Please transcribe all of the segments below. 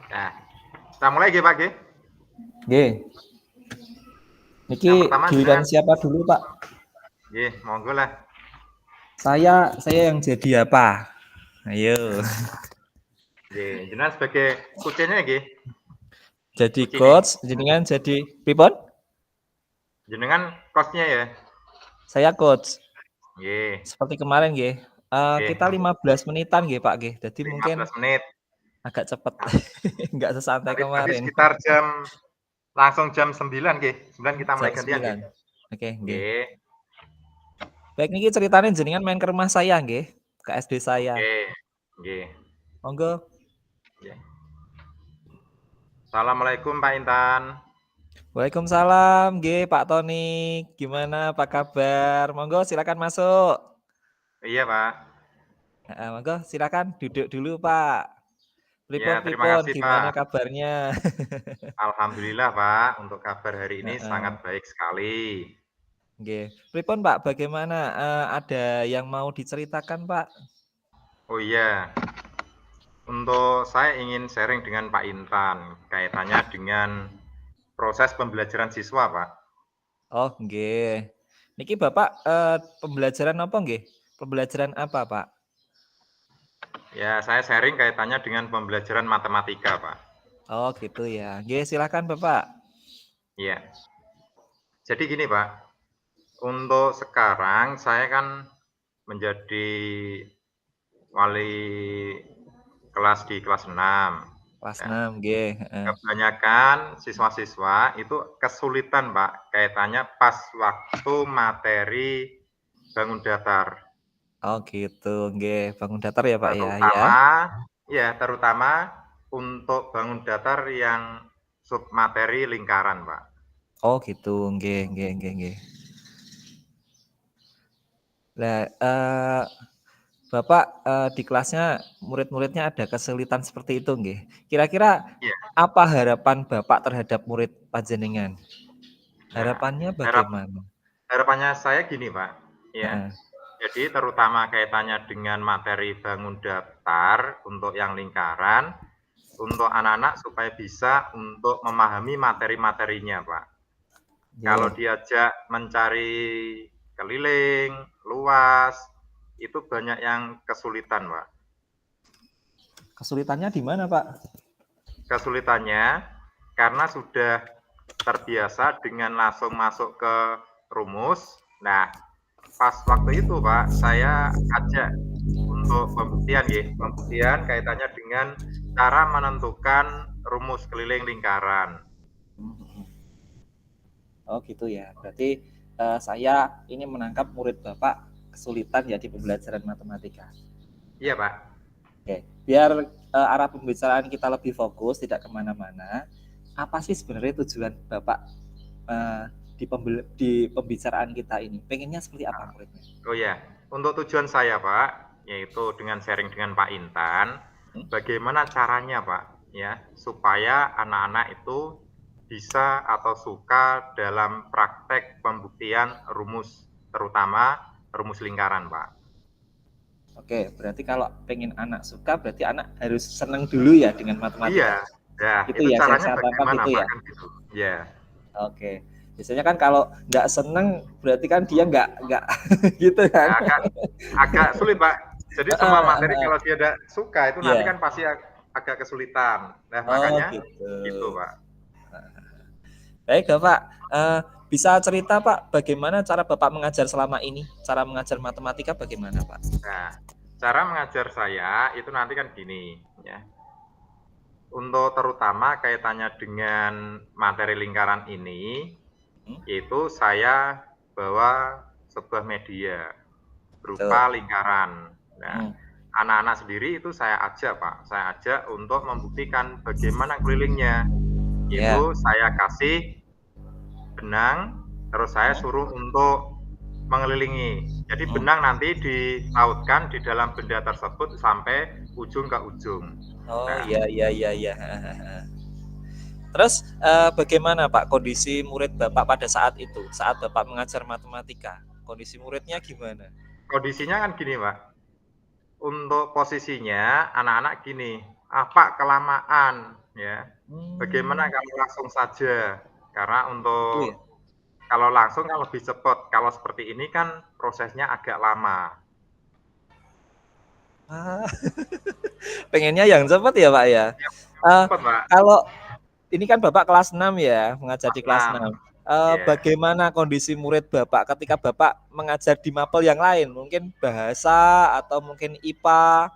Nah, kita mulai Pak G. Nggih. Niki Yang pertama giliran jenengan, siapa dulu, Pak? monggo lah. Saya yang jadi apa? Ayo. Jenengan sebagai kucingnya Jadi kucine. coach, jenengan jadi pripun? Jenengan kosnya ya. Saya coach. Nggih, Seperti kemarin nggih. Kita monggo. 15 menitan nggih, Pak nggih. Jadi mungkin 15 menit. agak cepet. Nah, Enggak sesantai nanti berarti kemarin. sekitar langsung jam 9 nggih. 9 kita mulai Jam gantian nggih. 9. Oke, nggih. Nggih. Baik niki ceritanya jenengan main ke rumah saya nggih, ke SD saya. Oke. Nggih. Monggo. Nggih. Assalamualaikum Pak Intan. Waalaikumsalam nggih, Pak Tony. Gimana, apa kabar? Monggo silakan masuk. Iya Pak. Heeh, monggo silakan duduk dulu, Pak. Ya, Pripun terima pripun, kasih gimana Pak. kabarnya? Alhamdulillah Pak, untuk kabar hari ini sangat Heeh, baik sekali. nggih. Pripun, Pak, bagaimana, ada yang mau diceritakan, Pak? Oh iya, untuk saya ingin sharing dengan Pak Intan kaitannya dengan proses pembelajaran siswa, Pak. Oh, nggih. Niki Bapak, pembelajaran apa nggih? Pembelajaran apa, Pak? Ya, saya sharing kaitannya dengan pembelajaran matematika, Pak. Oh, gitu ya. Nggih, silakan, Bapak. Iya. Jadi gini, Pak. Untuk sekarang saya kan menjadi wali kelas di kelas 6. Kelas Ya, 6, nggih, heeh. kebanyakan siswa-siswa itu kesulitan, Pak, kaitannya pas waktu materi bangun datar. Oh, gitu, nggih. Bangun datar ya, Pak, ya? Terutama untuk bangun datar yang sub materi lingkaran, Pak. Oh, gitu, nggih nggih nggih nggih. Lah, Bapak, di kelasnya murid-muridnya ada kesulitan seperti itu nggih. Kira-kira Iya. apa harapan Bapak terhadap murid panjenengan? Nah, Harapannya harap bagaimana? harapannya saya gini, Pak, ya. Heeh. Jadi terutama kaitannya dengan materi bangun datar untuk yang lingkaran, untuk anak-anak supaya bisa untuk memahami materi-materinya, Pak. Kalau Nggih. diajak mencari keliling, luas, itu banyak yang kesulitan, Pak. Kesulitannya di mana, Pak? Kesulitannya karena sudah terbiasa dengan langsung masuk ke rumus. Nah, pas waktu itu, Pak, saya ajak untuk pembuktian ya, pembuktian kaitannya dengan cara menentukan rumus keliling lingkaran. Oh, gitu ya. Berarti, saya ini menangkap murid Bapak kesulitan ya di pembelajaran matematika. Iya, Pak. Oke, biar arah pembicaraan kita lebih fokus, tidak kemana-mana. Apa sih sebenarnya tujuan Bapak di pembicaraan kita ini? Pengennya seperti apa muridnya? Oh ya, untuk tujuan saya, Pak, yaitu dengan sharing dengan Pak Intan, Hmm? bagaimana caranya, Pak, ya, supaya anak-anak itu bisa atau suka dalam praktek pembuktian rumus, terutama rumus lingkaran, Pak. Oke, berarti kalau pengen anak suka, berarti anak harus senang dulu ya dengan Iya, matematika. ya, Itu itu ya, caranya saya tangkap bagaimana, itu Pak, ya. kan gitu. Ya, Oke, biasanya kan kalau nggak seneng, berarti kan dia nggak gitu kan? agak agak sulit, Pak. Jadi semua materi kalau dia tidak suka itu nanti Iya. kan pasti agak kesulitan. Nah, Oh makanya gitu. gitu, Pak. Baik Bapak, bisa cerita Pak bagaimana cara Bapak mengajar selama ini? Cara mengajar matematika bagaimana Pak? Nah, cara mengajar saya itu nanti kan gini, ya. Untuk terutama kaitannya dengan materi lingkaran ini, Hmm? yaitu saya bawa sebuah media Betul. berupa lingkaran. Nah, Hmm. anak-anak sendiri itu saya ajak, Pak. Saya ajak untuk membuktikan bagaimana kelilingnya. Ya. Yaitu saya kasih benang, terus saya Hmm. suruh untuk mengelilingi. Jadi Hmm. benang nanti ditautkan di dalam benda tersebut sampai ujung ke ujung. Oh Nah, iya iya iya iya. Terus bagaimana Pak kondisi murid Bapak pada saat itu? Saat Bapak mengajar matematika, kondisi muridnya gimana? kondisinya kan gini, Pak. Untuk posisinya anak-anak gini, "Ah, Pak, kelamaan." ya. Bagaimana Mmm, kalau langsung saja? Karena gitu ya? kalau langsung kan lebih cepat, kalau seperti ini kan prosesnya agak lama. Ah, pengennya yang cepet ya, Pak, ya? Ya, Eee, cepat, Pak, kalau ini kan Bapak kelas 6 ya, mengajar di kelas kelas 6, 6. ya. Bagaimana kondisi murid Bapak ketika Bapak mengajar di mapel yang lain? Mungkin bahasa atau mungkin IPA,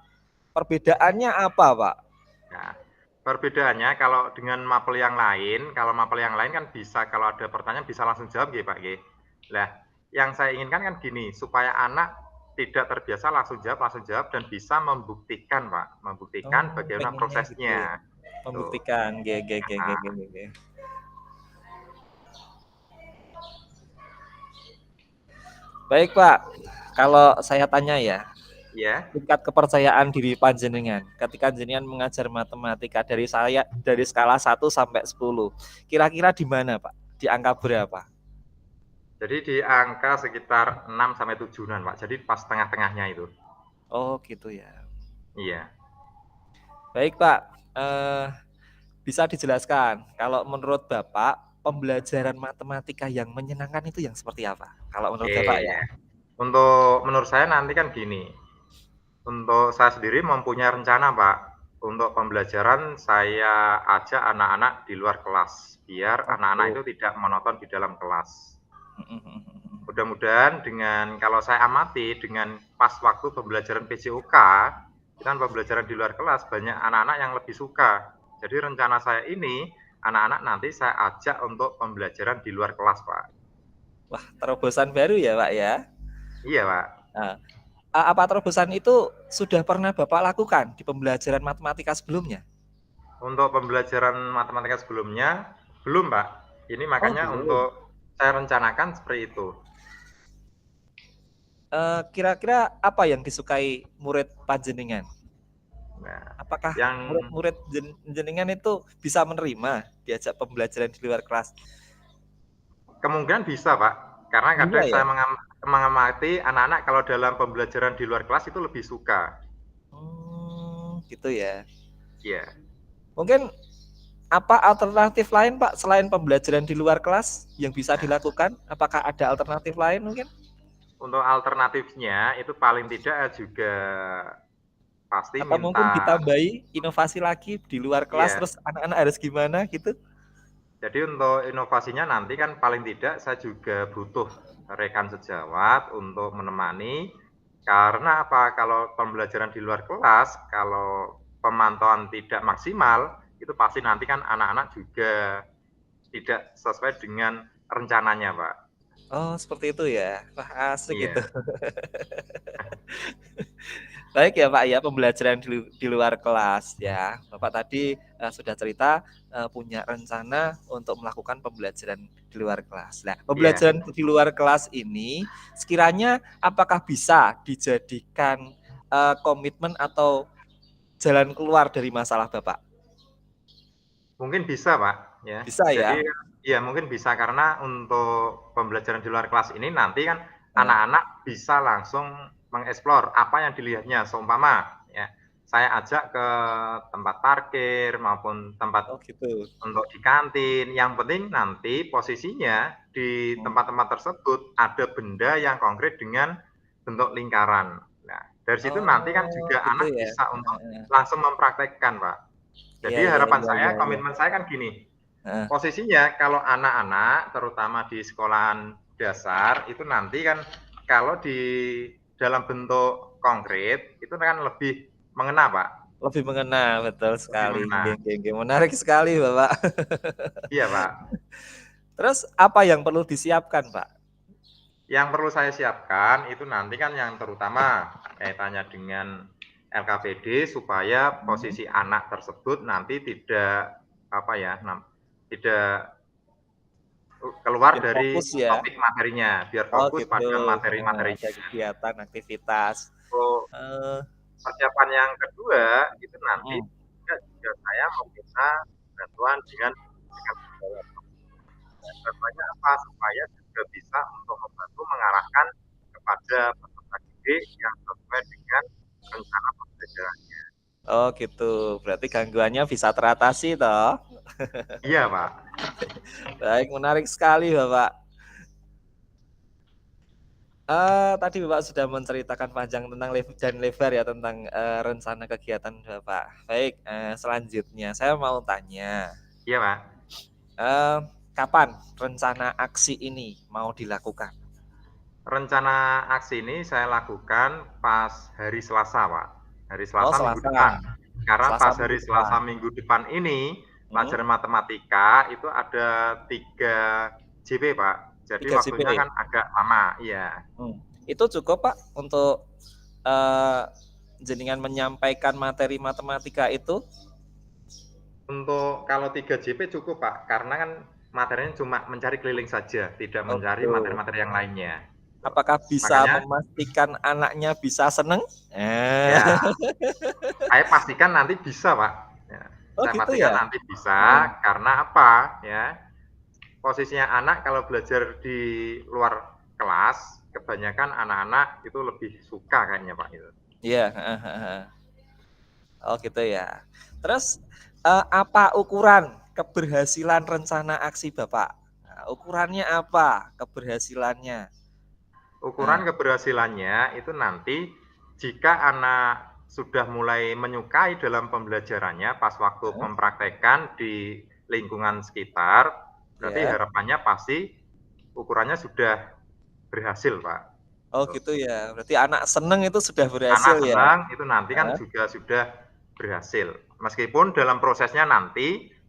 perbedaannya apa, Pak? Nah, perbedaannya kalau dengan mapel yang lain, kalau mapel yang lain kan bisa kalau ada pertanyaan bisa langsung jawab nggih, Pak, nggih. Lah, yang saya inginkan kan gini, supaya anak tidak terbiasa langsung jawab dan bisa membuktikan, Pak, membuktikan Oh, bagaimana pengennya gitu prosesnya, ya? gitu. Membuktikan, ge ge ge ge ge Nah, ge ge. Baik, Pak, kalau saya tanya ya, ya. tingkat kepercayaan diri panjenengan ketika jenengan mengajar matematika dari skala 1 sampai 10, kira-kira di mana, Pak? Di angka berapa? Jadi di angka sekitar 6 sampai 7-an, Pak, jadi pas tengah-tengahnya itu. Oh, gitu ya. Iya. Baik, Pak, bisa dijelaskan kalau menurut Bapak, pembelajaran matematika yang menyenangkan itu yang seperti apa? Kalau menurut Oke, Bapak ya? untuk menurut saya nanti kan gini, untuk saya sendiri mempunyai rencana, Pak. Untuk pembelajaran saya ajak anak-anak di luar kelas, biar Oh, anak-anak gitu. itu tidak monoton di dalam kelas. Mhm mhm mhm. Mudah-mudahan dengan kalau saya amati dengan pas waktu pembelajaran PJOK, itu kan pembelajaran di luar kelas, banyak anak-anak yang lebih suka. Jadi rencana saya ini, anak-anak nanti saya ajak untuk pembelajaran di luar kelas, Pak. Wah, terobosan baru ya, Pak, ya? Iya, Pak. Nah, apa terobosan itu sudah pernah Bapak lakukan di pembelajaran matematika sebelumnya? Untuk pembelajaran matematika sebelumnya, belum, Pak. Ini Oh, makanya belum. untuk saya rencanakan seperti itu. Kira-kira apa yang disukai murid panjenengan? Nah, Apakah yang murid-murid jenengan itu bisa menerima diajak pembelajaran di luar kelas? kemungkinan bisa, Pak. Karena Bisa kadang ya? saya mengamati anak-anak kalau dalam pembelajaran di luar kelas itu lebih suka. Gitu ya. Iya. Mungkin apa alternatif lain, Pak, selain pembelajaran di luar kelas yang bisa Nah, dilakukan? Apakah ada alternatif lain mungkin? untuk alternatifnya itu paling tidak juga pasti Atau mungkin minta ditambahi inovasi lagi di luar kelas iya. terus anak-anak harus gimana gitu? Jadi untuk inovasinya nanti kan paling tidak saya juga butuh rekan sejawat untuk menemani, karena apa, kalau pembelajaran di luar kelas, kalau pemantauan tidak maksimal, itu pasti nanti kan anak-anak juga tidak sesuai dengan rencananya, Pak. Oh, seperti itu ya. Wah, asik itu. Iya, Baik ya, Pak, ya, pembelajaran di luar kelas ya. Bapak tadi, sudah cerita, punya rencana untuk melakukan pembelajaran di luar kelas. Nah, iya. pembelajaran di luar kelas ini sekiranya apakah bisa dijadikan, komitmen atau jalan keluar dari masalah Bapak? Mungkin bisa, Pak, ya. Bisa Jadi ya? ya mungkin bisa karena untuk pembelajaran di luar kelas ini nanti kan Heeh. anak-anak bisa langsung mengeksplor apa yang dilihatnya. Seumpama ya, saya ajak ke tempat parkir maupun tempat Oh, gitu. untuk di kantin, yang penting nanti posisinya di Mhm. tempat-tempat tersebut ada benda yang konkret dengan bentuk lingkaran. Nah, dari situ nanti kan Oh, juga gitu anak ya? bisa Heeh untuk heeh. langsung mempraktekkan, Pak. Iya Jadi iya harapan iya saya, iya iya. komitmen saya kan gini, Heeh. posisinya kalau anak-anak terutama di sekolahan dasar itu nanti kan kalau di dalam bentuk konkret itu kan lebih mengena, Pak, Lebih mengena, betul lebih sekali. mengena. Nggih nggih nggih, menarik sekali, Bapak. Iya, Pak. Terus apa yang perlu disiapkan, Pak? Yang perlu saya siapkan itu nanti kan yang terutama kaitannya dengan LKPD supaya Mhm. posisi anak tersebut nanti tidak apa ya, tidak keluar Biar dari fokus ya? topik materinya, biar Oh fokus gitu, pada heeh, ada materi-materinya. kegiatan, aktivitas. Untuk Eee, persiapan yang kedua, itu nanti mhm. juga saya meminta bantuan dengan pegawai. Bantuannya apa? Supaya juga bisa untuk membantu mengarahkan kepada peserta didik yang sesuai dengan rencana pembelajarannya. Oh gitu, berarti gangguannya bisa teratasi toh? Iya, Pak. Baik, menarik sekali Bapak. Tadi Bapak sudah menceritakan panjang tentang dan lebar ya tentang, rencana kegiatan Bapak. Baik, selanjutnya saya mau tanya, Iya, Pak. eee, kapan rencana aksi ini mau dilakukan? Rencana aksi ini saya lakukan pas hari Selasa, Pak. Hari Oh Selasa minggu Selasa, depan. Karena Selasa pas minggu hari depan, Selasa minggu depan ini, mhm, pelajaran matematika itu ada 3 JP, Pak. Jadi 3 waktunya JP? kan agak lama, iya. Itu cukup Pak untuk, eee, jenengan menyampaikan materi matematika itu? Untuk kalau 3 JP cukup, Pak, karena kan materinya cuma mencari keliling saja, tidak Oh mencari gitu. materi-materi yang lainnya, gitu. Apakah bisa Makanya memastikan anaknya bisa seneng? ya, saya pastikan nanti bisa, Pak, ya. Oh Saya gitu pastikan ya? nanti Heeh. bisa, karena apa, ya, posisinya anak kalau belajar di luar kelas, kebanyakan anak-anak itu lebih suka kayaknya, Pak, itu. Iya, heeh heeh. Oh gitu ya. Terus, apa ukuran keberhasilan rencana aksi Bapak? Nah, ukurannya apa keberhasilannya? Ukuran Nah, keberhasilannya itu nanti jika anak sudah mulai menyukai dalam pembelajarannya pas waktu heeh, mempraktekkan di lingkungan sekitar, berarti iya. harapannya pasti ukurannya sudah berhasil, Pak. Oh Tuh. gitu ya. Berarti anak seneng itu sudah Anak berhasil ya? senang itu nanti kan Heeh, juga sudah berhasil. Meskipun dalam prosesnya nanti,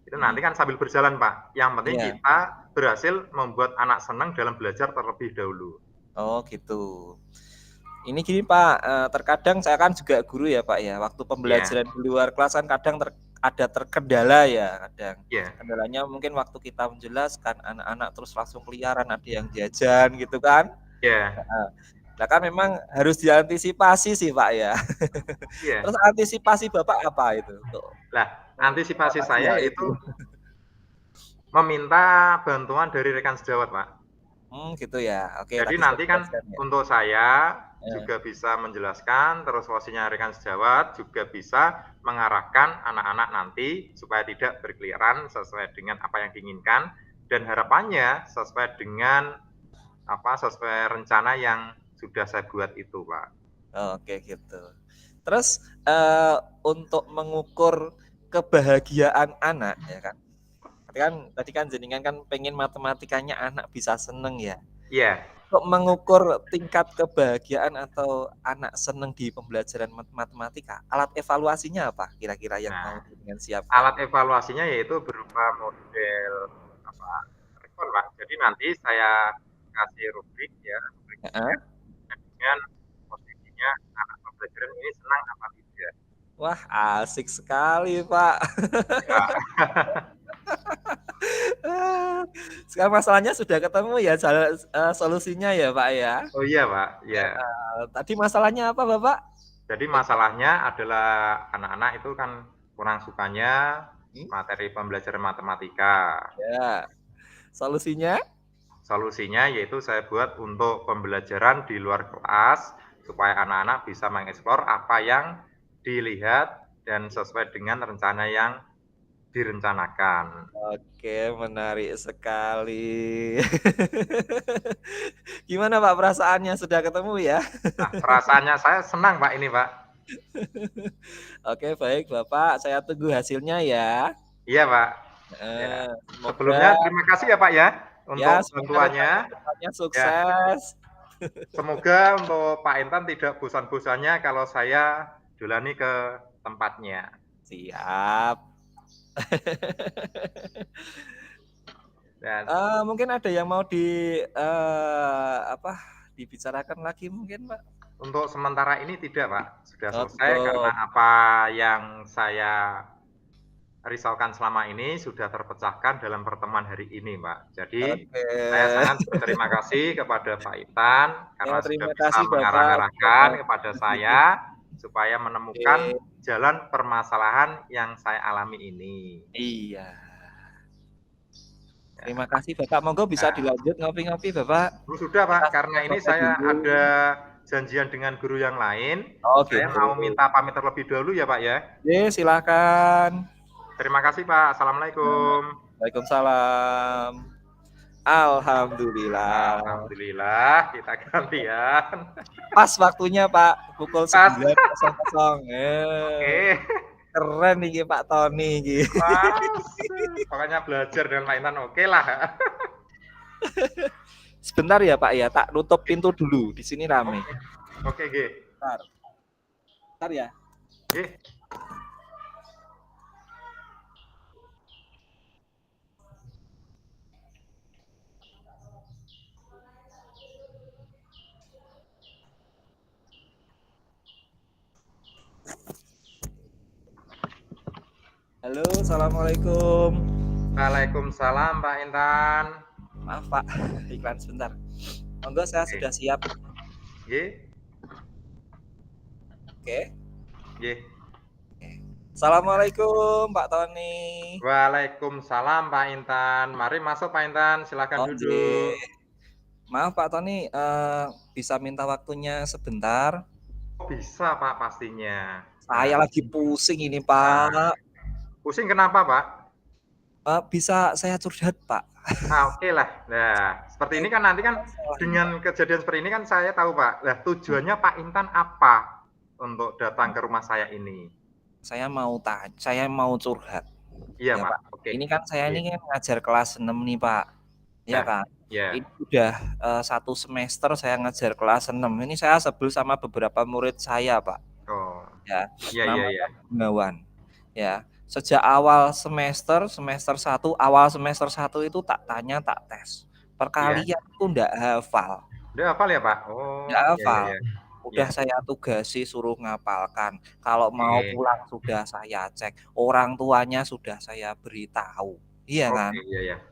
itu nanti mhm, kan sambil berjalan, Pak. Yang penting iya. kita berhasil membuat anak senang dalam belajar terlebih dahulu. Oh gitu. Ini gini Pak, terkadang saya kan juga guru ya Pak ya, waktu Iya, pembelajaran di luar kelas kan kadang ada terkendala ya kadang. iya, Kendalanya mungkin waktu kita menjelaskan anak-anak terus langsung keliaran, ada yang jajan gitu kan. iya, Heeh. Nah kan memang harus diantisipasi sih Pak ya. iya. Terus antisipasi Bapak apa itu untuk Lah, antisipasi mengatasi saya hal itu? yaitu meminta bantuan dari rekan sejawat, Pak. Gitu ya. Oke Jadi tadi sudah nanti kan dijelaskan ya. untuk saya Heeh. juga bisa menjelaskan, terus posisinya rekan sejawat juga bisa mengarahkan anak-anak nanti supaya tidak berkeliaran sesuai dengan apa yang diinginkan dan harapannya sesuai dengan sesuai rencana yang sudah saya buat itu, Pak. Oke gitu. Terus, untuk mengukur kebahagiaan anak ya kan, tadi kan jenengan kan pengen matematikanya anak bisa seneng ya. Iya. Untuk mengukur tingkat kebahagiaan atau anak seneng di pembelajaran matematika, alat evaluasinya apa kira-kira yang mau Nah, jenengan siapkan? alat evaluasinya yaitu berupa model apa, respon, Pak. Jadi nanti saya kasih rubrik ya, rubrik Heeh. dengan posisinya anak pembelajaran ini senang apa tidak. Wah asik sekali Pak. Ya. Sekarang masalahnya sudah ketemu ya solusinya ya Pak ya? Oh iya, Pak, iya. Tadi masalahnya apa Bapak? Jadi masalahnya adalah anak-anak itu kan kurang sukanya Hmm? materi pembelajaran matematika. Ya, solusinya? Solusinya yaitu saya buat untuk pembelajaran di luar kelas supaya anak-anak bisa mengeksplor apa yang dilihat dan sesuai dengan rencana yang direncanakan. Oke, menarik sekali. Gimana Pak perasaannya, sudah ketemu ya? Nah, perasaannya saya senang, Pak, ini, Pak. Oke, baik Bapak, saya tunggu hasilnya ya. Iya, Pak. Ya. Semoga Sebelumnya terima kasih ya, Pak, ya ya untuk semoga rencana bantuannya. ke depannya Ya, sukses. semoga untuk Pak Intan tidak bosan-bosannya kalau saya jalani ke tempatnya. Siap. Dan Mungkin ada yang mau apa, dibicarakan lagi mungkin, Pak? untuk sementara ini tidak, Pak. Sudah Oh, selesai karena cukup. apa yang saya risaukan selama ini sudah terpecahkan dalam pertemuan hari ini, Pak. Jadi, Oke. saya sangat berterima kasih kepada Pak Intan Ya, karena sudah terima bisa kasih Bapak sudah mengarah-arahkan mau kepada diskusi. saya supaya Oke. menemukan jalan permasalahan yang saya alami ini. Iya. Ya. Terima kasih Bapak, monggo bisa Nah, dilanjut ngopi-ngopi Bapak. sudah, Pak, Kita karena ini sapa-sapa saya ada dulu. janjian dengan guru yang lain. Oh Saya gitu. mau minta pamit terlebih dahulu ya Pak ya. Silakan. Terima kasih Pak. Assalamualaikum. Waalaikumsalam. Alhamdulillah. Alhamdulillah kita gantian. Pas waktunya Pak, pukul Pas. 9.00. Oke. Keren nih Pak Tony iki. Pas. Pokoknya belajar dengan Pak Intan oke lah. Sebentar ya Pak ya, tak nutup pintu dulu. Di sini rame. Oke, G. Bentar ya. G. Halo, assalamualaikum. Waalaikumsalam Pak Intan. Maaf Pak, iklan sebentar. Monggo saya sudah siap. G. Oke. G. Assalamualaikum Pak Tony. Waalaikumsalam Pak Intan. Mari masuk Pak Intan, silakan duduk. Maaf Pak Tony, bisa minta waktunya sebentar? Bisa Pak pastinya. Saya lagi pusing ini Pak. Pusing kenapa Pak? Bisa saya curhat Pak? Oke lah. Nah, seperti ini kan nanti kan dengan kejadian seperti ini kan saya tahu Pak. Nah, tujuannya Pak Intan apa untuk datang ke rumah saya ini? Saya mau curhat. Iya Ya, Pak. Oke. Ini kan saya ini kan ngajar kelas 6 nih Pak. Iya kan? Iya. Ini udah 1 semester saya ngajar kelas 6. Ini saya sebel sama beberapa murid saya Pak. Oh. Ya. Iya. Gunawan. Ya. Sejak awal semester 1 itu tak tanya, tak tes. Perkalian itu ndak hafal. Udah hafal ya Pak? Oh. Nggak hafal. Iya. Udah saya tugasi suruh ngapalkan. Kalau mau pulang sudah saya cek. Orang tuanya sudah saya beritahu. Iya kan?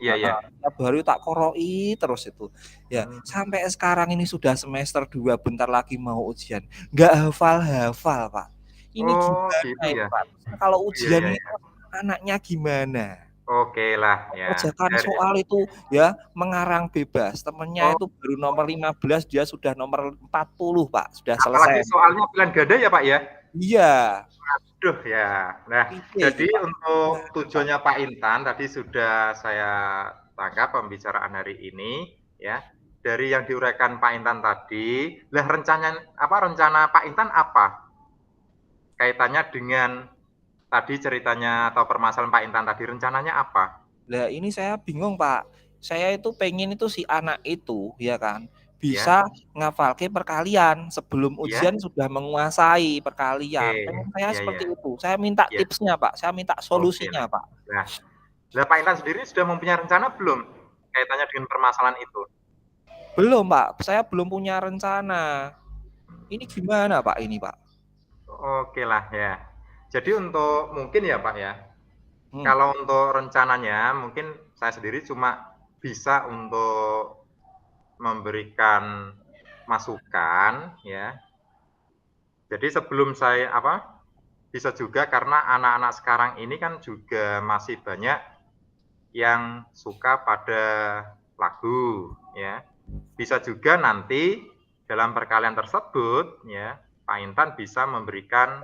Iya. Baru tak koroi terus itu. Ya, sampai sekarang ini sudah semester 2, bentar lagi mau ujian. Nggak hafal-hafal, Pak. Ini gimana gitu ini, ya? Pak? Kalau ujian ini anaknya gimana? Oke lah ya. Kerjakan soal itu ya mengarang bebas. Temennya itu baru nomor 15, dia sudah nomor 40, Pak. Sudah selesai. Apalagi soalnya pilihan ganda ya Pak ya? Iya. Aduh ya. Nah, jadi untuk tujuannya Pak Intan tadi sudah saya tangkap pembicaraan hari ini ya. Dari yang diuraikan Pak Intan tadi, lah rencana Pak Intan apa? Kaitannya dengan tadi ceritanya atau permasalahan Pak Intan tadi, rencananya apa? Lah ini saya bingung Pak. Saya itu pengen itu si anak itu ya kan bisa ngafalke perkalian sebelum ujian sudah menguasai perkalian. Pengen saya seperti itu. Saya minta tipsnya Pak. Saya minta solusinya Pak. Nah, Pak Intan sendiri sudah mempunyai rencana belum kaitannya dengan permasalahan itu? Belum Pak. Saya belum punya rencana. Ini gimana Pak ini Pak? Oke lah ya. Jadi untuk mungkin ya Pak ya, kalau untuk rencananya mungkin saya sendiri cuma bisa untuk memberikan masukan ya. Jadi sebelum saya bisa juga karena anak-anak sekarang ini kan juga masih banyak yang suka pada lagu ya. Bisa juga nanti dalam perkalian tersebut ya, Pak Intan bisa memberikan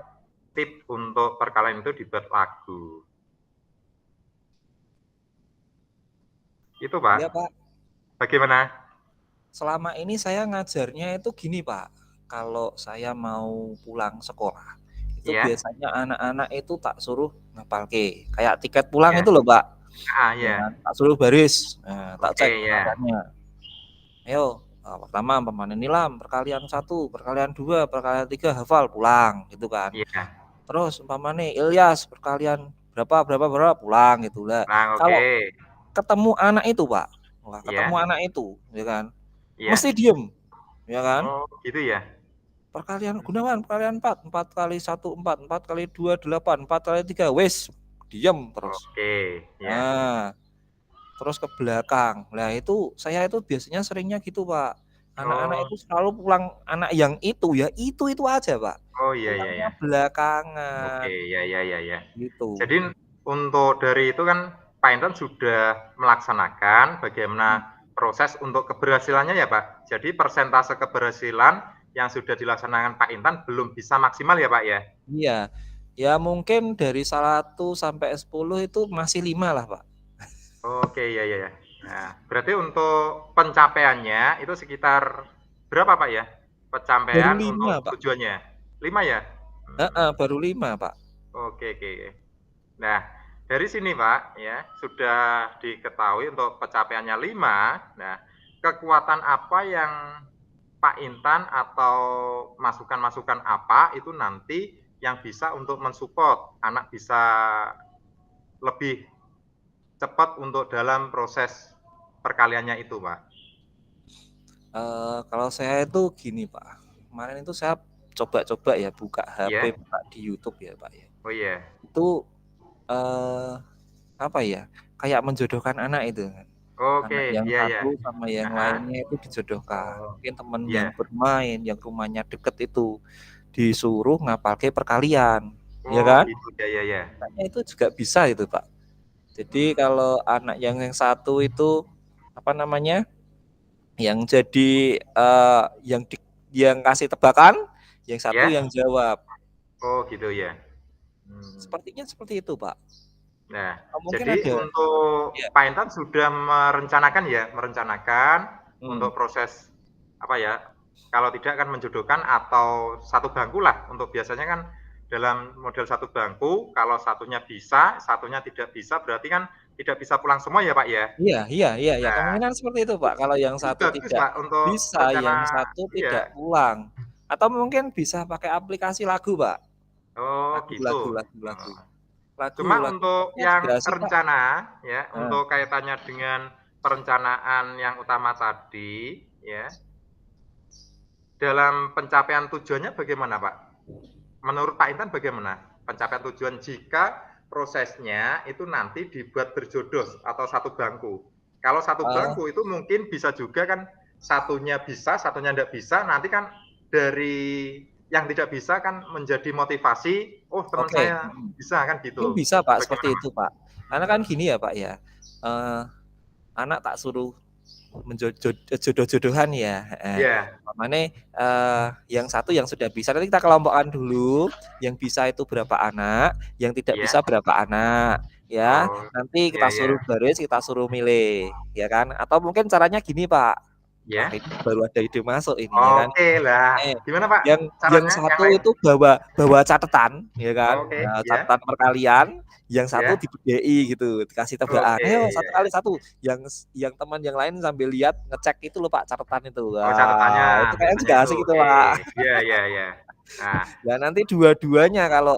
tip untuk perkalian itu dibuat lagu. Itu Pak. Iya Pak. Bagaimana? Selama ini saya ngajarnya itu gini Pak. Kalau saya mau pulang sekolah, itu biasanya anak-anak itu tak suruh ngapalke. Kayak tiket pulang itu loh Pak. Tak suruh baris. Nah, tak cek perkaliannya. Ayo, pertama pemanen nilam, perkalian 1, perkalian 2, perkalian 3 hafal pulang gitu kan. Terus umpamane Ilyas perkalian berapa pulang gitu lah. Kalau ketemu anak itu Pak, ketemu anak itu ya kan, mesti diem ya kan. Oh gitu ya. Perkalian Gunawan perkalian 4 kali 1 4 kali 2 8 4 kali 3 wis diem terus. Nah, terus ke belakang. Nah itu saya itu biasanya seringnya gitu Pak. Anak-anak itu selalu pulang, anak yang itu ya itu aja Pak. Oh iya. Belakangan. Oke, ya. Gitu. Jadi untuk dari itu kan Pak Intan sudah melaksanakan bagaimana proses untuk keberhasilannya ya Pak. Jadi persentase keberhasilan yang sudah dilaksanakan Pak Intan belum bisa maksimal ya, Pak, ya? Iya. Ya mungkin dari 1 sampai 10 itu masih 5 lah, Pak. Oke, ya ya ya. Nah, berarti untuk pencapaiannya itu sekitar berapa, Pak, ya? Baru Pencapaian 5, untuk Pak. tujuannya? 5 ya? Heeh, baru 5, Pak. Oke oke. Nah, dari sini, Pak, ya, sudah diketahui untuk pencapaiannya 5. Nah, kekuatan apa yang Pak Intan atau masukan-masukan apa itu nanti yang bisa untuk mensupport anak bisa lebih cepat untuk dalam proses perkaliannya itu, Pak? Kalau saya itu gini, Pak, kemarin itu saya coba-coba ya buka HP, Iya? buka di YouTube ya, Pak, ya. Oh iya. Itu, eee, apa ya, kayak menjodohkan anak itu kan. Oke, Anak yang iya iya. satu sama yang Heeh. lainnya itu dijodohkan. Oh, Mungkin temen yang iya. bermain, yang rumahnya deket itu, disuruh ngapalke perkalian, ya Oh kan? gitu, ya ya ya. Kayaknya itu juga bisa itu, Pak. Jadi Mmm, kalau anak yang satu itu, apa namanya, yang jadi, yang kasih tebakan, yang satu ya? yang jawab. Oh gitu ya. Mmm. Sepertinya seperti itu, Pak. Nah, Mungkin jadi ada ya, untuk Pak Intan sudah merencanakan ya, merencanakan hmm. untuk proses apa ya, kalau tidak kan menjodohkan atau satu bangku lah, untuk biasanya kan dalam model satu bangku, kalau satunya bisa, satunya tidak bisa, berarti kan tidak bisa pulang semua ya, Pak, ya? Iya iya iya iya, Nah, kemungkinan seperti itu, Pak. Kalau yang itu satu bagus, tidak Pak, untuk bisa, rencana yang satu iya. tidak pulang. Atau mungkin bisa pakai aplikasi lagu, Pak. Oh Lagu gitu, lagu lagu lagu. heeh. Lagu Cuma lagu untuk kayaknya juga yang asik, Pak. rencana ya, Heeh. untuk kaitannya dengan perencanaan yang utama tadi ya, dalam pencapaian tujuannya bagaimana, Pak? Menurut Pak Intan bagaimana pencapaian tujuan jika prosesnya itu nanti dibuat berjodoh atau satu bangku? Kalau satu Eee, bangku itu mungkin bisa juga kan satunya bisa, satunya tidak bisa, nanti kan dari yang tidak bisa kan menjadi motivasi, "Oh teman oke, saya bisa," kan mungkin gitu. bisa, Pak, Bagaimana, seperti Pak? itu, Pak. Karena kan gini ya, Pak, ya, eee, anak tak suruh jodoh-jodohan ya, heeh. Iya, Umpamane, yang satu yang sudah bisa nanti kita kelompokkan dulu, yang bisa itu berapa anak, yang tidak iya. bisa berapa anak, ya. Oh, Nanti iya kita iya. suruh baris, kita suruh milih, ya kan. Atau mungkin caranya gini, Pak. Wah, Iya? ini baru ada ide masuk ini, ya kan. Oke lah. Eh, Gimana, Pak, yang caranya yang satu lain? itu bawa bawa catatan, ya kan, Oke, iya. catatan perkalian, yang satu Iya. dibedai gitu, dikasih tebakan, Oke, "Ayo iya satu iya. kali satu," yang teman yang lain sambil lihat ngecek itu loh, Pak, catatan itu. Oh, catatannya Wah, itu kayaknya biasanya juga itu, asik itu, oke. Pak. Iya iya iya. Nah, Dan nanti dua-duanya kalau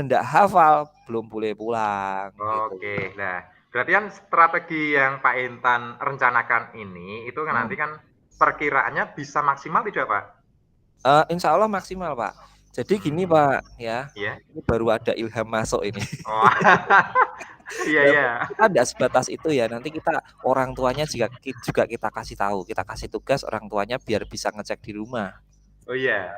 ndak hafal belum boleh pulang gitu. oke. Nah, berarti kan strategi yang Pak Intan rencanakan ini, itu kan nanti Mhm. kan perkiraannya bisa maksimal tidak, Pak? Insya Allah maksimal, Pak. Jadi gini, Mmm, Pak, ya, iya. ini baru ada ilham masuk ini. Oh, iya Ya, iya. kita ndak sebatas itu ya, nanti kita orang tuanya juga kita kasih tahu, kita kasih tugas orang tuanya biar bisa ngecek di rumah. Oh, iya.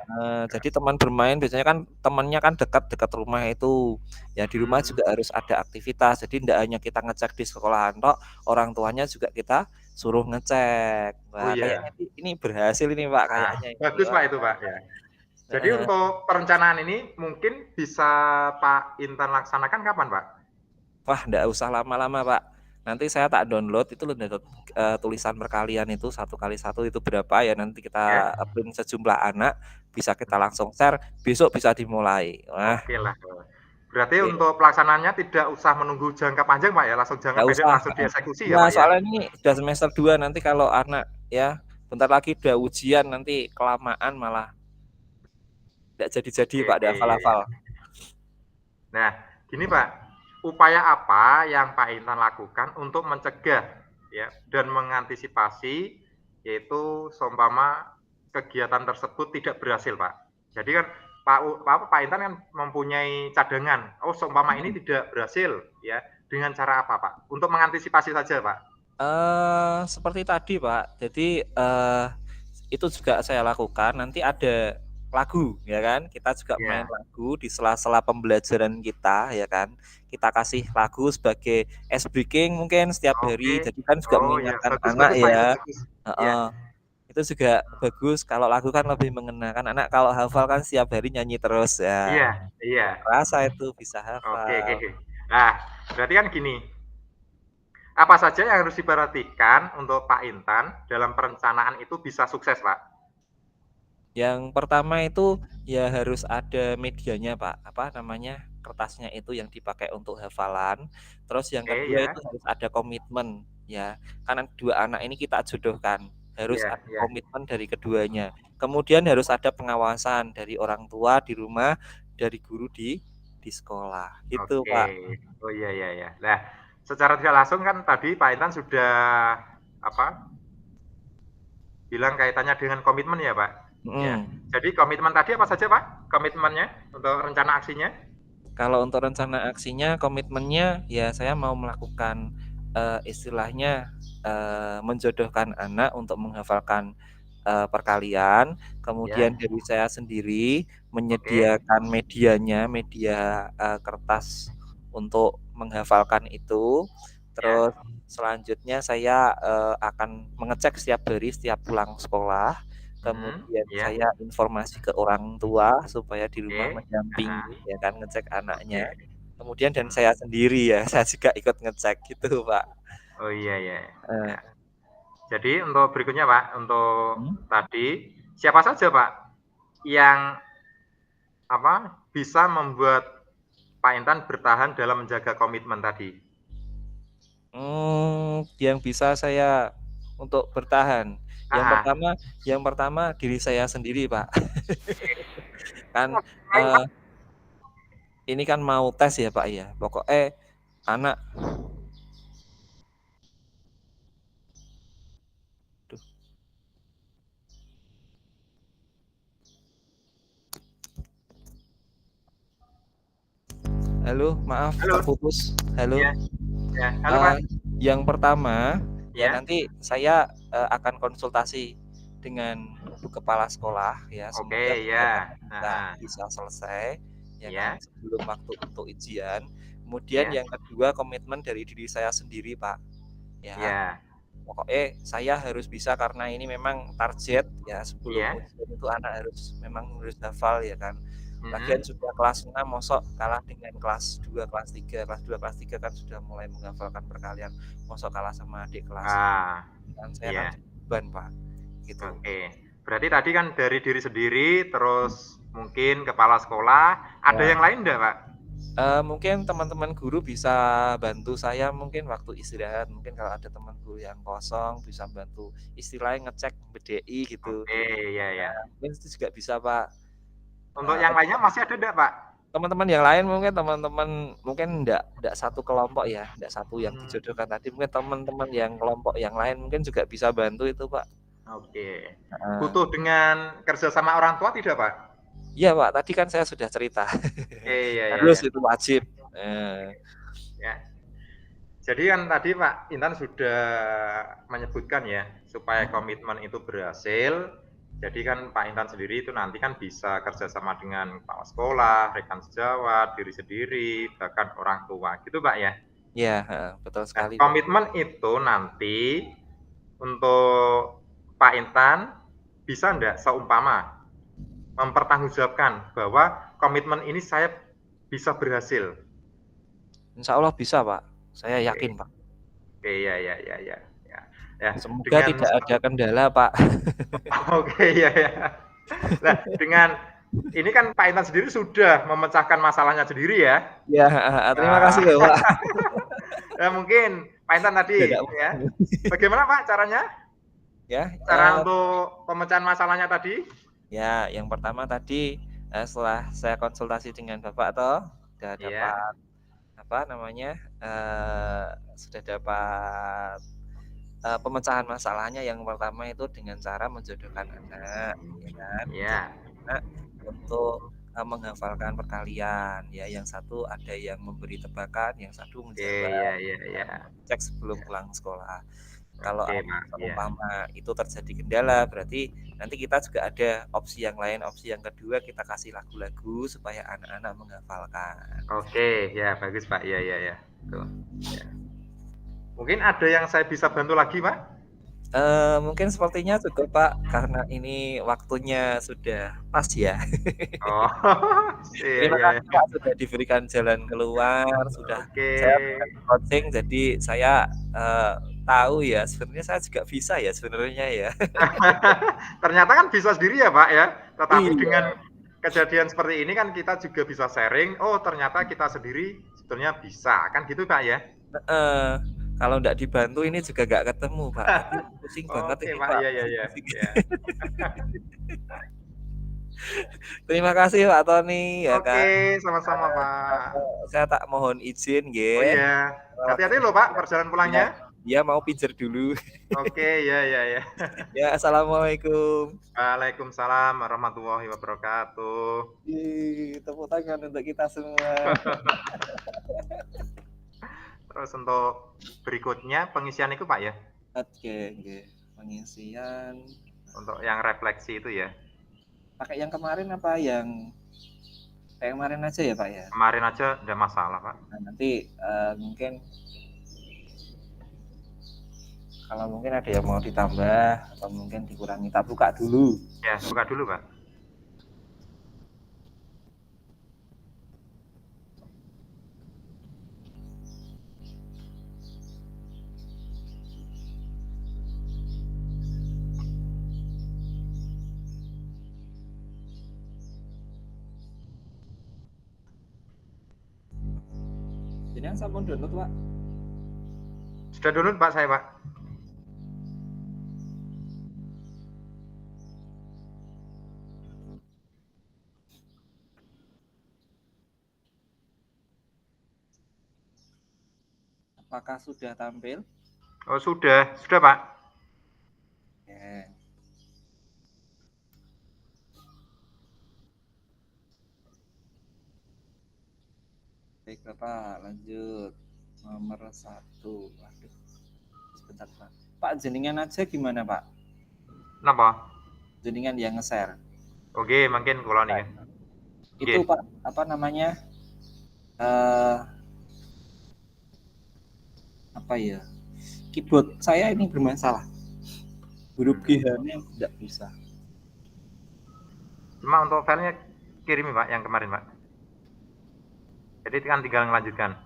Jadi teman bermain biasanya kan temannya kan dekat-dekat rumah itu, ya di rumah Mmm, juga harus ada aktivitas, jadi ndak hanya kita ngecek di sekolahan tok, orang tuanya juga kita suruh ngecek. oh, Wah, kayaknya iya. ini berhasil ini, Pak, Nah, kayaknya ini. bagus, Wah, Pak, itu, Pak, ya. Jadi heeh. untuk perencanaan ini mungkin bisa Pak Intan laksanakan kapan, Pak? Wah, ndak usah lama-lama, Pak. Nanti saya tak download itu loh, tulisan perkalian itu 1 kali 1 itu berapa ya, nanti Ya? kita print sejumlah anak, bisa kita langsung share, besok bisa dimulai. Wah, Oke lah. Berarti oke. untuk pelaksanaannya tidak usah menunggu jangka panjang, Pak, ya, langsung jangka Nggak pendek usah, langsung heeh. dieksekusi ya, Iya, Pak, ya? soalnya ini udah semester 2 nanti kalau anak ya, bentar lagi udah ujian nanti kelamaan malah nggak jadi-jadi, Oke Pak, oke, nggak iya iya. hafal-hafal. Nah, gini, Pak, upaya apa yang Pak Intan lakukan untuk mencegah ya dan mengantisipasi yaitu seumpama kegiatan tersebut tidak berhasil, Pak? Jadi kan Pak Intan kan mempunyai cadangan, oh seumpama ini Mhm. tidak berhasil ya, dengan cara apa, Pak? Untuk mengantisipasi saja, Pak? Seperti tadi, Pak. Jadi, itu juga saya lakukan, nanti ada lagu, ya kan. Kita juga main Iya. lagu di sela-sela pembelajaran kita, ya kan. Kita kasih lagu sebagai ice breaking mungkin setiap Oke. hari, jadi kan juga Oh ya, mengingatkan bagus anak bagus, Pak, itu ya, bagus. Iya. heeh. Itu juga bagus, kalau lagu kan lebih mengena, kan anak kalau hafal kan setiap hari nyanyi terus, ya Iya iya. nggak kerasa itu bisa Oke oke. hafal. Nah, berarti kan gini, apa saja yang harus diperhatikan untuk Pak Intan dalam perencanaan itu bisa sukses, Pak? Yang pertama itu, ya harus ada medianya, Pak, apa namanya, kertasnya itu yang dipakai untuk hafalan. Terus yang Oke, kedua ya. itu harus ada komitmen, ya. Karena 2 anak ini kita jodohkan, harus Iya ada iya. komitmen dari keduanya. Kemudian harus ada pengawasan dari orang tua di rumah, dari guru di sekolah, gitu, Oke. Pak. Oh, iya iya iya. Nah, secara tidak langsung kan tadi Pak Intan sudah, apa, bilang kaitannya dengan komitmen ya, Pak? Ya. Mhm. Jadi komitmen tadi apa saja, Pak, komitmennya untuk rencana aksinya? Kalau untuk rencana aksinya, komitmennya ya saya mau melakukan, istilahnya, menjodohkan anak untuk menghafalkan, perkalian, Ya. kemudian dari saya sendiri Oke. menyediakan medianya, media, kertas untuk menghafalkan itu, Ya. terus selanjutnya saya, akan mengecek setiap hari setiap pulang sekolah, Mhm. kemudian Iya. saya informasi ke orang tua supaya di rumah Oke. mendampingi Heeh. ya kan, ngecek anaknya. Oke. Kemudian dan Mhm. saya sendiri ya, saya juga ikut ngecek gitu, Pak. Oh, iya iya. Ya. Eee, Jadi untuk berikutnya, Pak, untuk mhm, tadi, siapa saja, Pak, yang apa, bisa membuat Pak Intan bertahan dalam menjaga komitmen tadi? yang bisa saya untuk bertahan, yang Ah, pertama yang pertama diri saya sendiri, Pak. Kan, lain, Pak? ini kan mau tes ya, Pak, ya, pokoknya anak duh, halo, maaf Halo? terputus, Iya halo. iya. Halo, Pak? Eee, yang pertama, ya Iya? nanti saya, akan konsultasi dengan ibu kepala sekolah ya, Oke, semoga iya. kegiatannya bisa Heeh. bisa selesai, ya kan, Iya sebelum waktu untuk ujian. Kemudian iya yang kedua, komitmen dari diri saya sendiri, Pak, ya. iya Pokoknya saya harus bisa karena ini memang target ya, sebelum iya. ujian itu anak memang harus hafal ya kan. Lagian Mhm. sudah kelas 6 mosok kalah dengan kelas 2 kelas 3 kelas 2 kelas 3 kan sudah mulai menghafalkan perkalian, mosok kalah sama adik kelasnya. Ah, Kan saya kan iya. beban, Pak, gitu. Oke. Berarti tadi kan dari diri sendiri, terus mungkin kepala sekolah, ada Ya, yang lain enggak, Pak? mungkin teman-teman guru bisa bantu saya mungkin waktu istirahat, mungkin kalau ada teman guru yang kosong bisa bantu istilahnya ngecek BDI gitu. Oke, iya iya. Mungkin itu juga bisa, Pak. Untuk Atau yang lainnya masih ada enggak, Pak? teman-teman yang lain mungkin teman-teman mungkin ndak satu kelompok ya, ndak satu yang Mmm, dijodohkan tadi, mungkin teman-teman yang kelompok yang lain mungkin juga bisa bantu itu, Pak. oke. Heeh. Butuh dengan kerja sama orang tua tidak, Pak? Iya, Pak, tadi kan saya sudah cerita. Iya iya Harus iya. itu wajib. Ya. Jadi kan tadi Pak Intan sudah menyebutkan ya, supaya Mhm. komitmen itu berhasil, jadi kan Pak Intan sendiri itu nanti kan bisa kerjasama dengan kepala sekolah, rekan sejawat, diri sendiri, bahkan orang tua, gitu Pak ya. Iya, heeh, betul Nah, sekali, Pak. komitmen itu nanti untuk Pak Intan bisa ndak seumpama mempertanggungjawabkan bahwa komitmen ini saya bisa berhasil? Insya Allah bisa, Pak. Saya Oke yakin, Pak. oke, ya ya ya ya ya. Ya, Semoga dengan tidak ada kendala, Pak. oke, ya ya. Nah, dengan ini kan Pak Intan sendiri sudah memecahkan masalahnya sendiri ya. Iya, heeh heeh, terima Nah, kasih loh, Pak. ya mungkin Pak Intan tadi Tidak ya. Bagaimana Pak caranya? ya, Cara untuk pemecahan masalahnya tadi? ya, yang pertama tadi, setelah saya konsultasi dengan Bapak toh, sudah Iya, dapat apa namanya, sudah dapat, pemecahan masalahnya yang pertama itu dengan cara menjodohkan anak, ya kan. iya. Menjodohkan anak untuk, menghafalkan perkalian, ya, yang satu ada yang memberi tebakan, yang satu Oke, menjawab, iya iya ya, iya. cek sebelum pulang sekolah. Kalau Oke, Pak, iya. seumpama itu terjadi kendala, berarti nanti kita juga ada opsi yang lain, opsi yang kedua kita kasih lagu-lagu supaya anak-anak menghafalkan. Oke, ya bagus Pak, iya iya iya, betul. Ya. Mungkin ada yang saya bisa bantu lagi Pak? Mungkin sepertinya cukup, Pak, karena ini waktunya sudah pas ya. Oh, iya Terima iya kasih, iya. Pak, sudah diberikan jalan keluar, sudah Oke. saya bukan coaching, jadi saya, eee, tahu ya, sebenarnya saya juga bisa ya sebenarnya ya. Ternyata kan bisa sendiri ya, Pak, ya. Tetapi dengan Iya, kejadian seperti ini kan kita juga bisa sharing, oh ternyata kita sendiri sebetulnya bisa, kan gitu, Pak, ya? heeh. Kalau nggak dibantu ini juga nggak ketemu, Pak. Aduh, pusing banget Oke, ini, Pak, Pak, iya iya iya, pusing-pusing. iya. Terima kasih, Pak Tony, ya Oke, kan. sama-sama, Pak. Saya tak mohon izin Oh nggih, iya, karena hati-hati waktunya loh, Pak, sudah perjalanan iya, pulangnya. iya mau pijer dulu. Oke, iya iya iya. Ya, assalamualaikum. Waalaikumsalam warahmatullahi wabarakatuh. Tepuk tangan untuk kita semua. Terus untuk berikutnya pengisian itu, Pak, ya? Oke, nggih. Pengisian Untuk yang refleksi itu ya? pakai yang kemarin apa yang kayak kemarin aja ya, Pak, ya? Kemarin aja nggak masalah, Pak. Nah, nanti, mungkin kalau mungkin ada yang mau ditambah atau mungkin dikurangi, tak buka dulu. Ya, buka dulu, Pak. Jenengan sampun download, Pak? Sudah download, Pak, saya, Pak. Apakah sudah tampil? Oh, sudah, Pak. Oke. Baik, Bapak, lanjut. Nomor 1. Waduh, sebentar, Pak. Pak, jenengan aja gimana, Pak? Napa? Jenengan yang nge-share. Oke, mungkin kula Nah, niki. itu, Nggih. Pak, apa namanya? Eh, apa ya? Keyboard saya ini bermasalah. Huruf Mhm. G-nya tidak bisa. Cuma untuk filenya kirimi, Pak, yang kemarin, Pak. Jadi kan tinggal melanjutkan.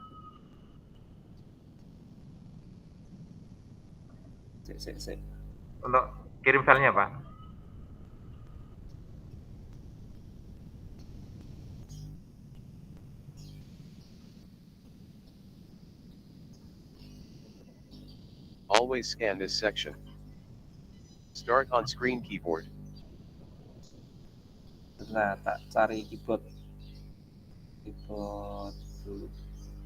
Sik. Untuk kirim filenya, Pak. Always scan this section. Start on screen keyboard. Nah, tak cari keyboard. Keyboard dulu.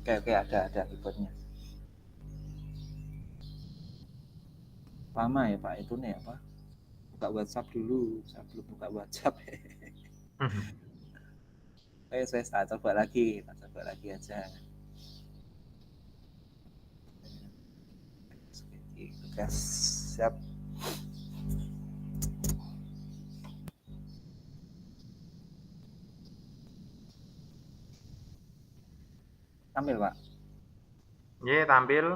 Oke, ada keyboardnya. Lama ya, Pak, itu nih apa? Buka WhatsApp dulu. Saya belum buka WhatsApp. Saya coba lagi aja. Oke, siap. Tampil, Pak. Nggih, tampil.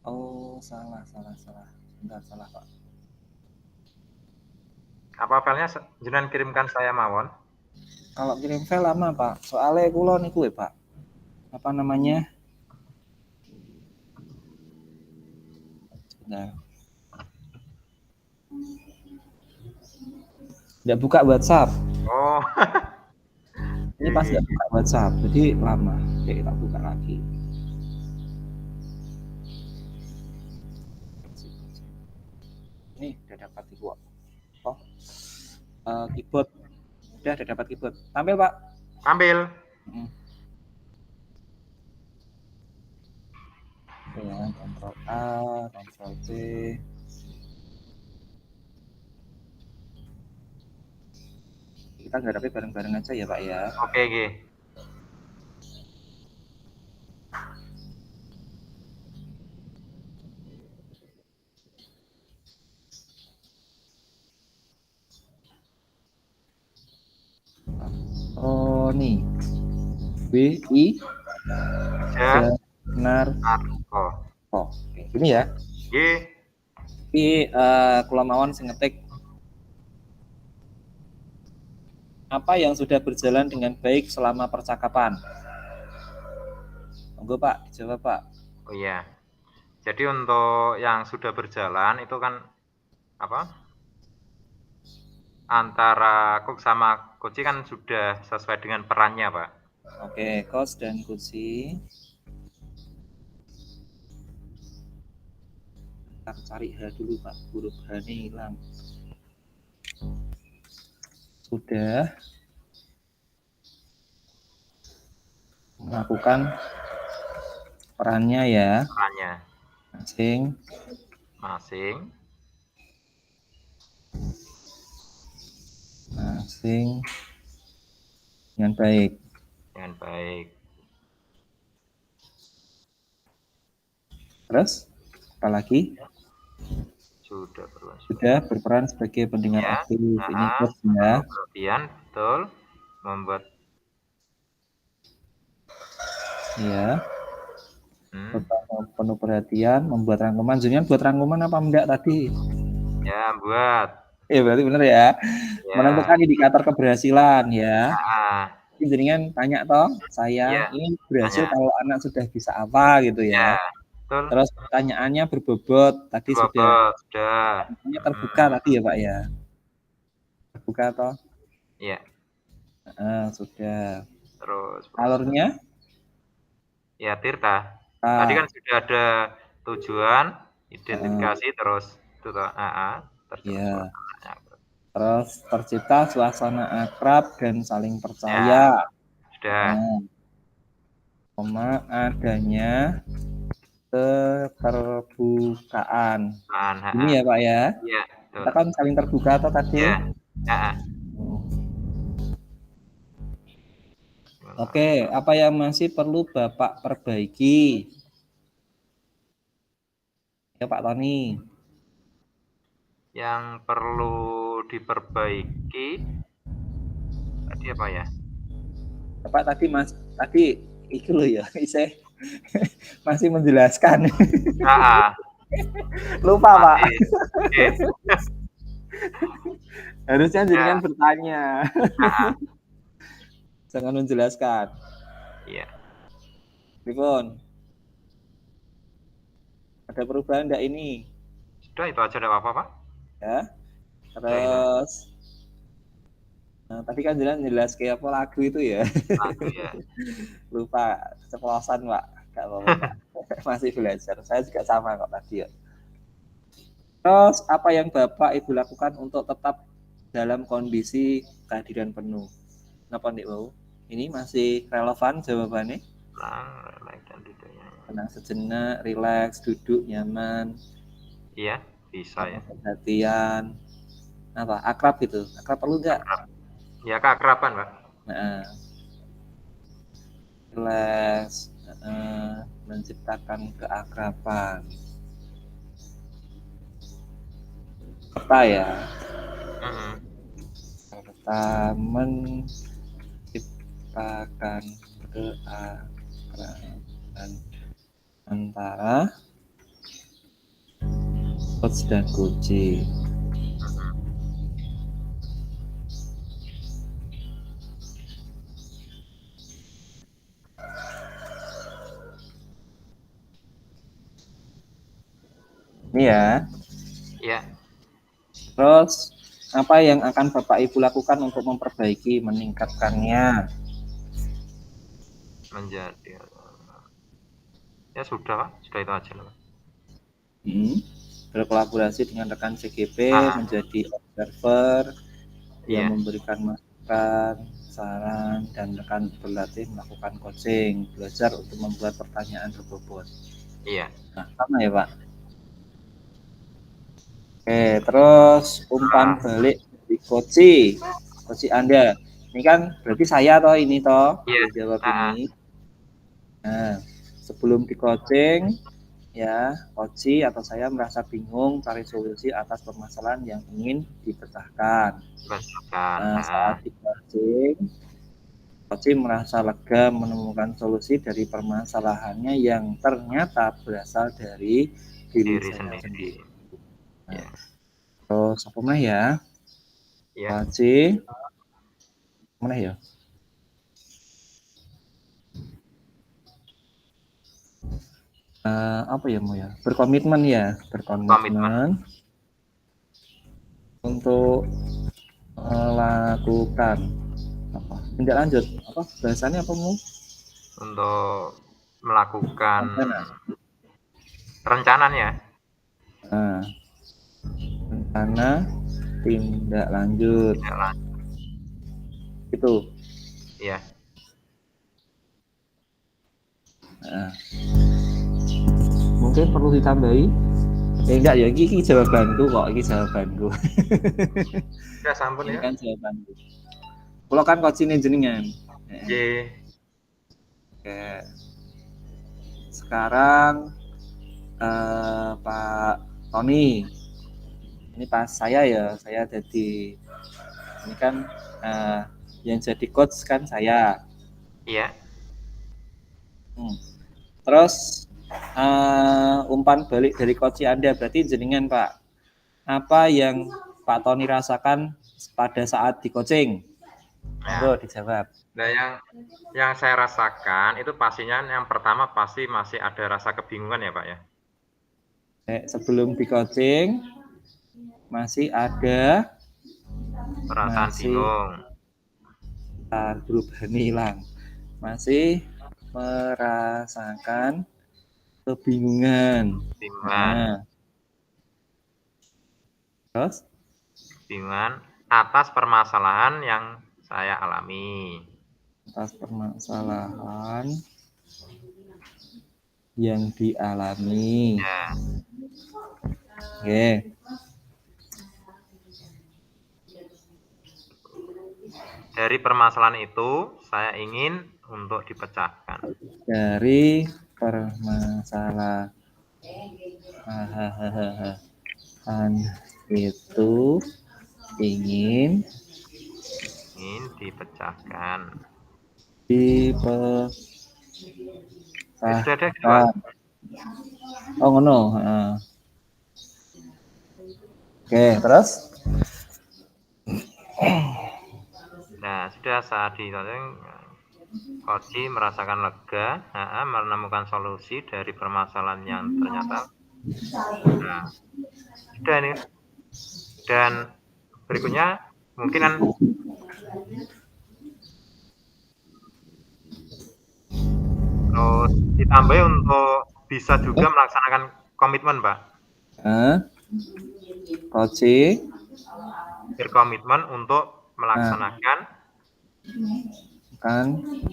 Oh, salah. Bentar, salah, Pak. Apa filenya jenengan kirimkan saya mawon? Kalau kirim file lama, Pak. Soalnya kula niku ya, Pak. Apa namanya? Nah, nggak buka WhatsApp. Oh. Ini pas nggak buka WhatsApp, jadi lama. Oke, tak buka lagi. Ini udah dapat keyboard. Oh, keyboard. Udah dapat keyboard. Tampil, Pak. Tampil. Oke ya, Ctrl A, Ctrl C. Kita garapnya bareng-bareng aja ya, Pak, ya. Oke, nggih. Oh, nih. B.I. Ja Janarko. Narko. Oke, gini ya. Nggih. Iki kula mawon sing ngetik apa yang sudah berjalan dengan baik selama percakapan. Monggo Pak, dijawab Pak. Oh iya. Jadi untuk yang sudah berjalan itu kan apa? Antara Cook sama Koci kan sudah sesuai dengan perannya, Pak. Oke, Kos dan Kuci. Kita cari H dulu Pak, huruf H ini hilang. Sudah melakukan perannya ya, Perannya masing dengan baik. dengan baik. Terus apa lagi? Sudah berperan sebagai pendengar Ya, aktif. Ini Kos ya. perhatian, betul. Membuat Ya. Penuh perhatian, membuat rangkuman. Jenengan buat rangkuman apa enggak tadi? Ya, buat. Berarti benar ya. Ya. Menentukan indikator keberhasilan ya. Nah, Jenengan tanya toh, saya ya, ini berhasil tanya. kalau anak sudah bisa apa gitu ya. Betul. Terus pertanyaannya berbobot tadi sudah. Ini terbuka tadi ya Pak ya. Terbuka toh? Iya. Sudah. Terus alurnya? Ya, Tirta. Tadi kan sudah ada tujuan, identifikasi, terus itu toh. Iya. Terus tercipta suasana akrab dan saling percaya. Sudah. Adanya keterbukaan. Ini ya Pak ya. Iya. Kita kan saling terbuka atau tadi? Iya. Oke, apa yang masih perlu Bapak perbaiki? Ya Pak Tony. Yang perlu diperbaiki tadi apa ya? Bapak tadi itu loh ya, saya masih menjelaskan. Lupa Pak. Harusnya jenengan bertanya. Jangan menjelaskan. Iya. Ribon. Ada perubahan enggak ini? Sudah, itu aja, enggak apa-apa, Pak. Ya. Terus tadi kan jelas kayak apa lagu itu ya. Lagu ya. Lupa, keceplosan Pak. Enggak apa-apa Pak. Masih belajar. Saya juga sama kok tadi ya. Terus apa yang Bapak Ibu lakukan untuk tetap dalam kondisi kehadiran penuh? Kenapa Nek Wau? Ini masih relevan jawabannya? Tenang sejenak, rileks, duduk nyaman. Iya, bisa ya. Perhatian. Apa? Akrab itu. Akrab perlu enggak? Ya, keakraban, Pak. Rileks, menciptakan keakraban. Serta ya. Serta menciptakan keakraban antara Coach dan Kuci. Ini ya. Iya. Terus apa yang akan Bapak Ibu lakukan untuk memperbaiki, meningkatkannya? Menjadi. Ya sudah, Pak. Sudah itu aja, Pak. Berkolaborasi dengan rekan CGP, menjadi observer, yang memberikan masukan, saran, dan rekan berlatih melakukan coaching, belajar untuk membuat pertanyaan berbobot. Iya. Nah, sama ya Pak. Oke, terus umpan balik di Koci Anda. Ini kan berarti saya toh ini toh jawab ini. Nah, sebelum di coaching ya, Koci atau saya merasa bingung cari solusi atas permasalahan yang ingin dipecahkan. Nah, saat di coaching Koci merasa lega menemukan solusi dari permasalahannya yang ternyata berasal dari diri Diri saya sendiri. sendiri. Nah, Ya. terus apa mana ya? Ya. Koci mana ya? Apa ya mau ya? Berkomitmen ya, berkomitmen untuk melakukan apa? Tindak lanjut apa? Bahasanya apa mau? Untuk melakukan Rencana. rencananya. Nah, rencana tindak lanjut Tindak lanjut. itu. Ya. Nah, mungkin perlu ditambahi. Enggak ya, ini jawabanku kok, ini jawabanku. Ya, sampun Ini ya. kan jawabanku. Kalau kan coaching jenengan. Ye. Oke. Sekarang Pak Tony, ini pas saya ya, saya jadi ini kan yang jadi coach kan saya. Iya. Terus umpan balik dari coach Anda berarti jenengan Pak. Apa yang Pak Tony rasakan pada saat di coaching? Monggo Nah, dijawab. nah yang saya rasakan itu pastinya yang pertama pasti masih ada rasa kebingungan ya Pak ya. Sebelum di coaching masih ada Perasaan bingung. berubah hilang. Masih merasakan kebingungan. Kebingungan. Terus? Kebingungan atas permasalahan yang saya alami. Atas permasalahan yang dialami. Ya. Oke. Dari permasalahan itu saya ingin untuk dipecahkan. Dari permasalahan itu ingin dipecahkan. Sudah ada gitu Pak. Oh ngono. Oke, terus? Nah, sudah saat di Koji merasakan lega, menemukan solusi dari permasalahan yang ternyata. Nah, sudah nih. Dan berikutnya mungkin kan terus ditambah untuk bisa juga melaksanakan komitmen, Pak. Koji berkomitmen untuk melaksanakan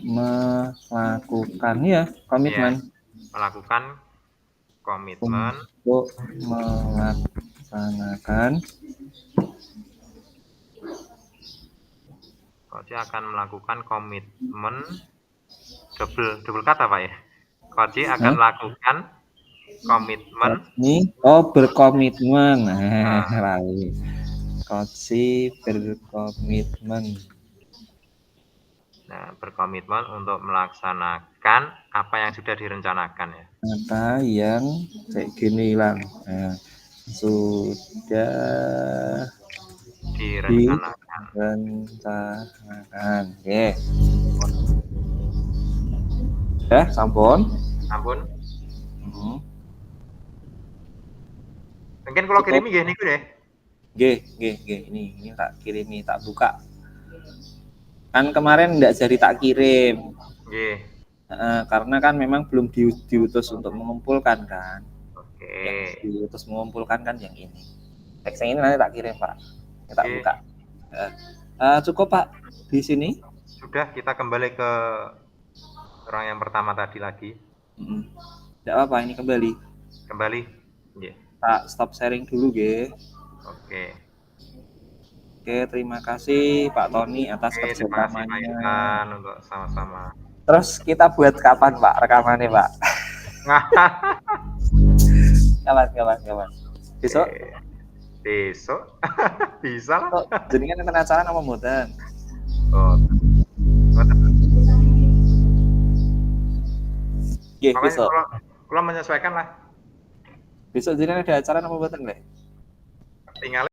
melakukan ya komitmen melakukan komitmen untuk melaksanakan Koji akan melakukan komitmen double kata Pak ya. Koji akan melakukan komitmen berkomitmen Koji berkomitmen berkomitmen untuk melaksanakan apa yang sudah direncanakan ya. Apa yang kayak gini hilang sudah direncanakan. Oke. Ya, sampun. Mungkin kalau kirimi nggih niku deh. Nggih. Ini tak kirimi, tak buka. Kan kemarin enggak jadi tak kirim. Nggih. Karena kan memang belum diutus untuk mengumpulkan kan. Oke. Yang diutus mengumpulkan kan yang ini. Teks yang ini nanti tak kirim Pak. Tak buka. Cukup Pak di sini. Sudah, kita kembali ke orang yang pertama tadi lagi. Tidak apa-apa, ini kembali. Yeah. Tak stop sharing dulu, Ge. Oke, terima kasih Pak Tony atas kerjasamanya. Terima kasih Pak untuk sama-sama. Terus kita buat kapan Pak rekamannya Pak? Kapan? Besok? Besok? Bisa lah. Jadi kan acara nama mudan. Oh. Nggih, Makanya besok. kalau menyesuaikan lah. Besok jenengan ada acara apa mboten, Le? Tinggal